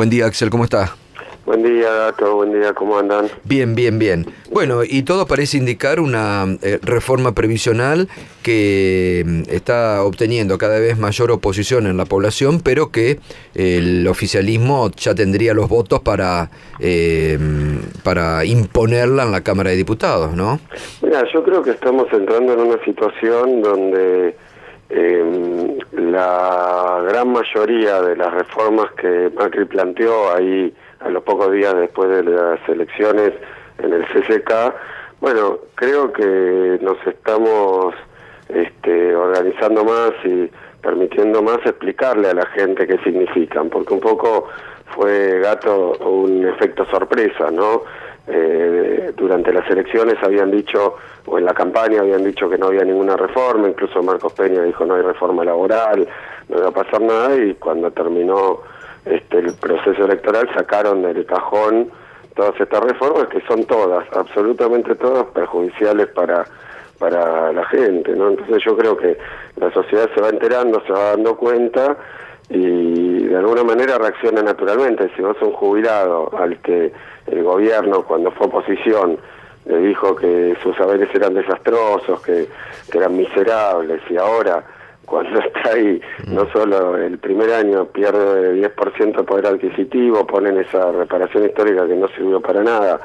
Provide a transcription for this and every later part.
Buen día, Axel, ¿cómo está? Buen día, Gato, buen día, ¿cómo andan? Bien, bien, bien. Bueno, y todo parece indicar una reforma previsional que está obteniendo cada vez mayor oposición en la población, pero que el oficialismo ya tendría los votos para imponerla en la Cámara de Diputados, ¿no? Mira, yo creo que estamos entrando en una situación donde la gran mayoría de las reformas que Macri planteó ahí a los pocos días después de las elecciones en el CCK, bueno, creo que nos estamos organizando más y permitiendo más explicarle a la gente qué significan, porque un poco fue, Gato, un efecto sorpresa, ¿no? Durante las elecciones habían dicho, o en la campaña habían dicho que no había ninguna reforma, incluso Marcos Peña dijo no hay reforma laboral, no iba a pasar nada, y cuando terminó el proceso electoral sacaron del cajón todas estas reformas, que son todas, absolutamente todas, perjudiciales para la gente, ¿no? Entonces yo creo que la sociedad se va enterando, se va dando cuenta y de alguna manera reacciona naturalmente. Si vos sos un jubilado al que el gobierno, cuando fue oposición, le dijo que sus saberes eran desastrosos, que eran miserables, y ahora, cuando está ahí, no solo el primer año pierde 10% de poder adquisitivo, ponen esa reparación histórica que no sirvió para nada,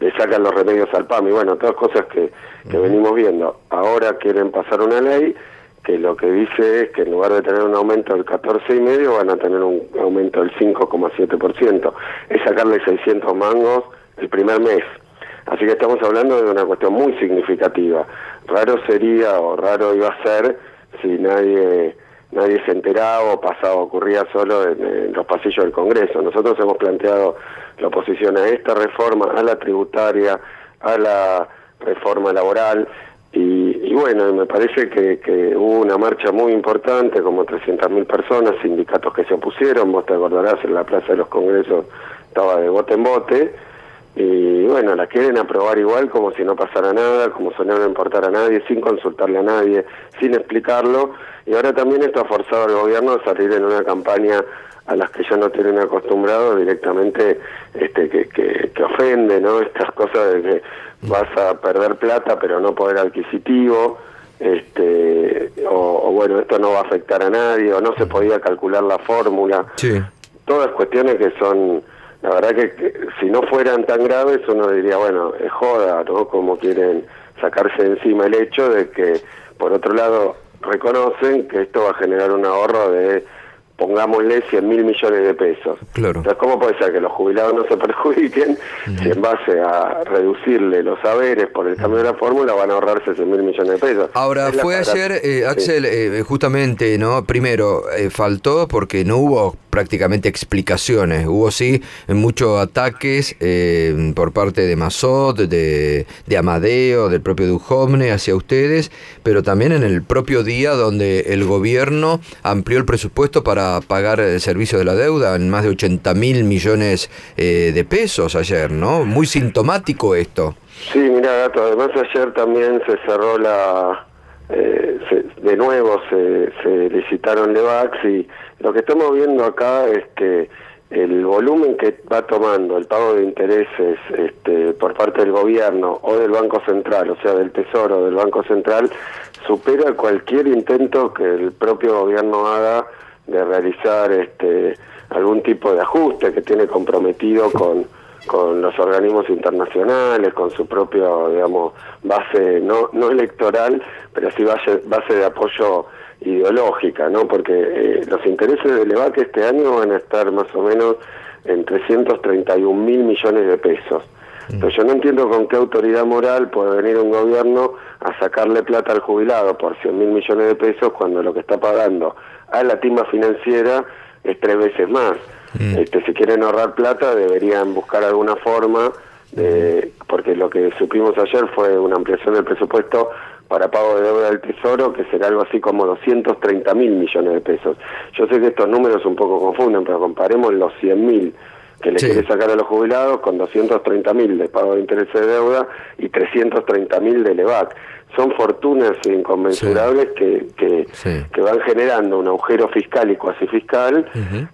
le sacan los remedios al PAMI, y bueno, todas cosas que venimos viendo. Ahora quieren pasar una ley que lo que dice es que en lugar de tener un aumento del 14,5% van a tener un aumento del 5,7%. Es sacarle 600 mangos el primer mes. Así que estamos hablando de una cuestión muy significativa. Raro sería o raro iba a ser si nadie se enteraba o ocurría solo en los pasillos del Congreso. Nosotros hemos planteado la oposición a esta reforma, a la tributaria, a la reforma laboral, y bueno, me parece que hubo una marcha muy importante, como 300.000 personas, sindicatos que se opusieron. Vos te acordarás, en la Plaza de los Congresos estaba de bote en bote, y bueno, la quieren aprobar igual, como si no pasara nada, como si no le importara a nadie, sin consultarle a nadie, sin explicarlo. Y ahora también esto ha forzado al gobierno a salir en una campaña a las que ya no tienen acostumbrados, directamente que ofende, ¿no? Estas cosas de que vas a perder plata pero no poder adquisitivo, o bueno, esto no va a afectar a nadie, o no se podía calcular la fórmula. Sí. Todas cuestiones que son, la verdad que si no fueran tan graves uno diría, bueno, es joda, ¿no? Como quieren sacarse encima el hecho de que, por otro lado, reconocen que esto va a generar un ahorro de, pongámosle, 100.000 millones de pesos. Claro. Entonces, ¿cómo puede ser que los jubilados no se perjudiquen si en base a reducirle los saberes por el cambio de la fórmula van a ahorrarse 100.000 millones de pesos? Ahora, fue ayer, Axel, justamente, ¿no? Primero, faltó porque no hubo prácticamente explicaciones. Hubo sí muchos ataques por parte de Massot, de Amadeo, del propio Duhovne hacia ustedes, pero también en el propio día donde el gobierno amplió el presupuesto para pagar el servicio de la deuda en más de 80.000 millones de pesos ayer, ¿no? Muy sintomático esto. Sí, mira, Gato, además ayer también se cerró de nuevo se licitaron LEVAX, y lo que estamos viendo acá es que el volumen que va tomando el pago de intereses por parte del gobierno o del Banco Central, o sea, del Tesoro o del Banco Central, supera cualquier intento que el propio gobierno haga de realizar algún tipo de ajuste que tiene comprometido con los organismos internacionales, con su propio, digamos, base no electoral, pero sí base de apoyo ideológica, ¿no? Porque los intereses del LEVAC este año van a estar más o menos en 331.000 millones de pesos. Entonces yo no entiendo con qué autoridad moral puede venir un gobierno a sacarle plata al jubilado por 100.000 millones de pesos cuando lo que está pagando a la timba financiera es 3 veces más. Si quieren ahorrar plata deberían buscar alguna forma porque lo que supimos ayer fue una ampliación del presupuesto para pago de deuda del Tesoro, que será algo así como 230.000 millones de pesos. Yo sé que estos números un poco confunden, pero comparemos los 100.000 que le quiere sacar a los jubilados con 230.000 de pago de interés de deuda y 330.000 de LEVAC. Son fortunas inconmensurables que van generando un agujero fiscal y cuasi fiscal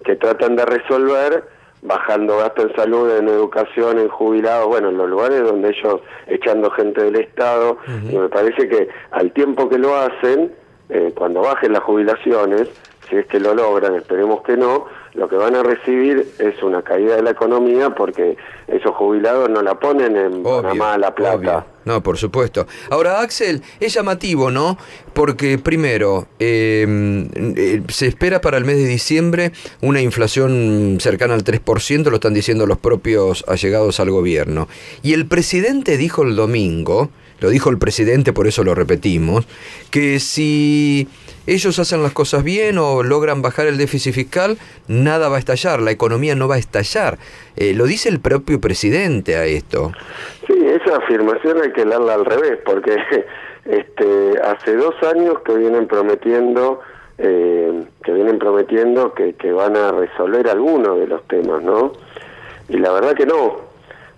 que tratan de resolver bajando gasto en salud, en educación, en jubilados, bueno, en los lugares donde ellos echando gente del Estado, y me parece que al tiempo que lo hacen, cuando bajen las jubilaciones, si es que lo logran, esperemos que no, lo que van a recibir es una caída de la economía porque esos jubilados no la ponen en Panamá la plata. Obvio. No, por supuesto. Ahora, Axel, es llamativo, ¿no? Porque primero, se espera para el mes de diciembre una inflación cercana al 3%, lo están diciendo los propios allegados al gobierno. Y el presidente dijo el domingo, lo dijo el presidente, por eso lo repetimos, que si ellos hacen las cosas bien o logran bajar el déficit fiscal, nada va a estallar, la economía no va a estallar. Lo dice el propio presidente a esto. Sí, esa afirmación hay que darla al revés, porque hace 2 años que vienen prometiendo que van a resolver algunos de los temas, ¿no? Y la verdad que no,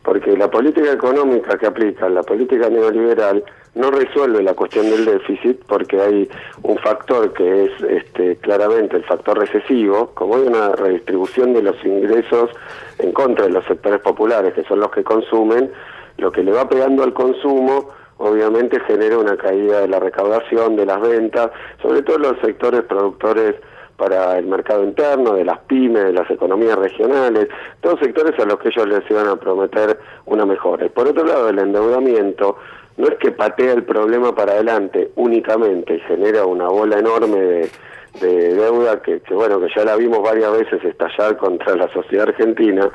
porque la política económica que aplican, la política neoliberal, no resuelve la cuestión del déficit, porque hay un factor que es claramente el factor recesivo. Como hay una redistribución de los ingresos en contra de los sectores populares, que son los que consumen, lo que le va pegando al consumo obviamente genera una caída de la recaudación, de las ventas, sobre todo en los sectores productores para el mercado interno, de las pymes, de las economías regionales, todos sectores a los que ellos les iban a prometer una mejora. Y por otro lado, el endeudamiento no es que patea el problema para adelante únicamente y genera una bola enorme de deuda que bueno, que ya la vimos varias veces estallar contra la sociedad argentina,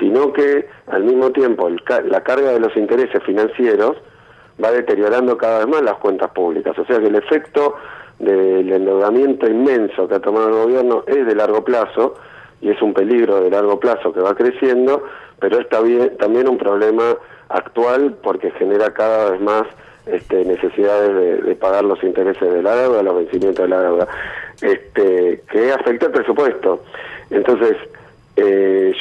sino que al mismo tiempo la carga de los intereses financieros va deteriorando cada vez más las cuentas públicas. O sea que el efecto del endeudamiento inmenso que ha tomado el gobierno es de largo plazo, y es un peligro de largo plazo que va creciendo, pero es también un problema actual porque genera cada vez más necesidades de pagar los intereses de la deuda, los vencimientos de la deuda, que afecta el presupuesto. Entonces,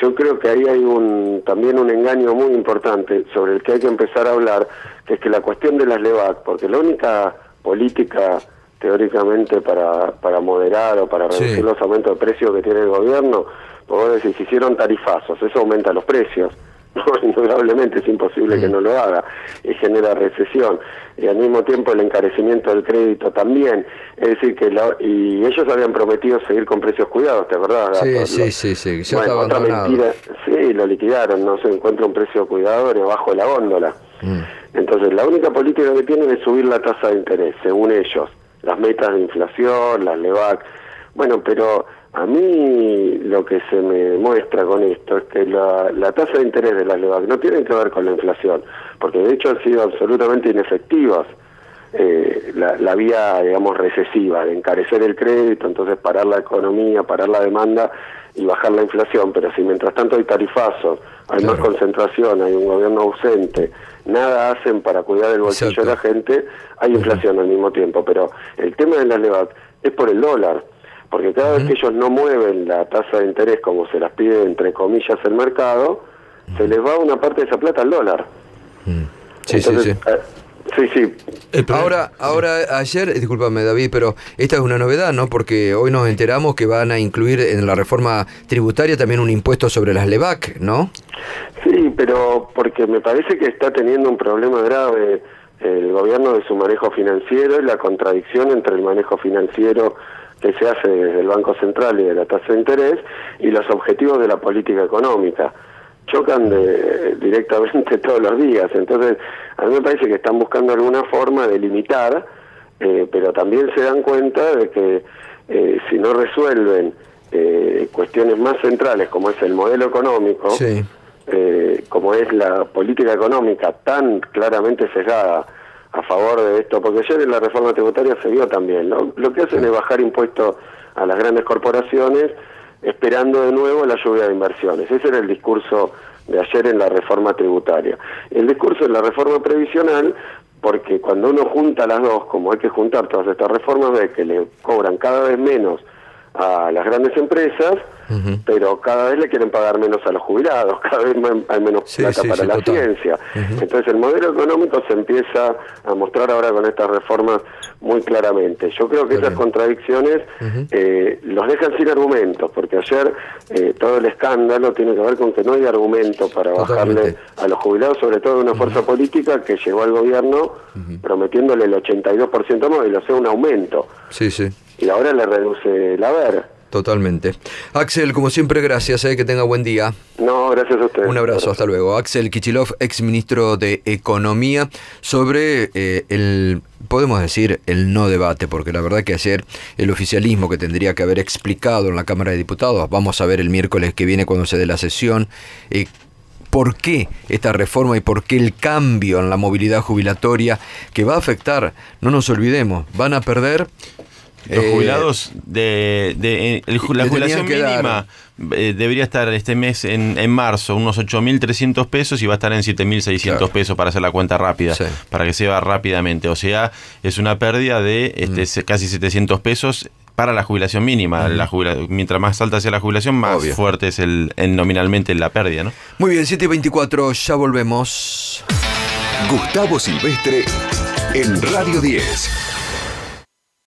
yo creo que ahí hay también un engaño muy importante sobre el que hay que empezar a hablar, que es que la cuestión de las LEVAC, porque la única política teóricamente para moderar o para reducir los aumentos de precios que tiene el gobierno, pues vos decís, hicieron tarifazos, eso aumenta los precios. No, indudablemente es imposible que no lo haga, y genera recesión, y al mismo tiempo el encarecimiento del crédito también, es decir que y ellos habían prometido seguir con precios cuidados, ¿te acordás? Sí, ya bueno, otra mentira, sí, lo liquidaron, no se encuentra un precio cuidado ni abajo de la góndola. Entonces la única política que tienen es subir la tasa de interés, según ellos, las metas de inflación, las LEVAC, bueno, pero a mí lo que se me muestra con esto es que la tasa de interés de las LEVAC no tiene que ver con la inflación, porque de hecho han sido absolutamente inefectivas la vía, digamos, recesiva, de encarecer el crédito, entonces parar la economía, parar la demanda y bajar la inflación. Pero si mientras tanto hay tarifazos, hay más concentración, hay un gobierno ausente, nada hacen para cuidar el bolsillo de la gente, hay inflación al mismo tiempo. Pero el tema de las LEVAC es por el dólar, porque cada vez que ellos no mueven la tasa de interés como se las pide entre comillas el mercado, se les va una parte de esa plata al dólar. Entonces, sí. Ahora, ayer, discúlpame David, pero esta es una novedad, ¿no? Porque hoy nos enteramos que van a incluir en la reforma tributaria también un impuesto sobre las LEVAC, ¿no? Sí, pero porque me parece que está teniendo un problema grave el gobierno de su manejo financiero y la contradicción entre el manejo financiero que se hace desde el Banco Central y de la tasa de interés y los objetivos de la política económica. Chocan directamente todos los días. Entonces, a mí me parece que están buscando alguna forma de limitar, pero también se dan cuenta de que si no resuelven cuestiones más centrales, como es el modelo económico, como es la política económica tan claramente sesgada a favor de esto, porque ayer en la reforma tributaria se vio también, ¿no? Lo que hacen es bajar impuestos a las grandes corporaciones, esperando de nuevo la lluvia de inversiones. Ese era el discurso de ayer en la reforma tributaria. El discurso en la reforma previsional, porque cuando uno junta las dos, como hay que juntar todas estas reformas, ve que le cobran cada vez menos a las grandes empresas, pero cada vez le quieren pagar menos a los jubilados, cada vez hay menos plata para la ciencia. Entonces el modelo económico se empieza a mostrar ahora con estas reformas muy claramente. Yo creo que esas contradicciones los dejan sin argumentos, porque ayer todo el escándalo tiene que ver con que no hay argumento para bajarle a los jubilados, sobre todo de una fuerza política que llegó al gobierno prometiéndole el 82% móvil, o sea, un aumento. Y ahora le reduce el haber. Totalmente. Axel, como siempre, gracias, que tenga buen día. No, gracias a usted. Un abrazo, hasta luego. Axel Kicillof, ex ministro de Economía, sobre podemos decir, el no debate, porque la verdad que ayer el oficialismo, que tendría que haber explicado en la Cámara de Diputados, vamos a ver el miércoles que viene cuando se dé la sesión, por qué esta reforma y por qué el cambio en la movilidad jubilatoria que va a afectar, no nos olvidemos, van a perder... Los jubilados la jubilación mínima debería estar este mes en marzo unos 8.300 pesos y va a estar en 7.600 pesos para hacer la cuenta rápida, para que se va rápidamente. O sea, es una pérdida de casi 700 pesos para la jubilación mínima. Mientras más alta sea la jubilación, más fuerte es nominalmente la pérdida, ¿no? Muy bien, 7:24, ya volvemos. Gustavo Silvestre en Radio 10.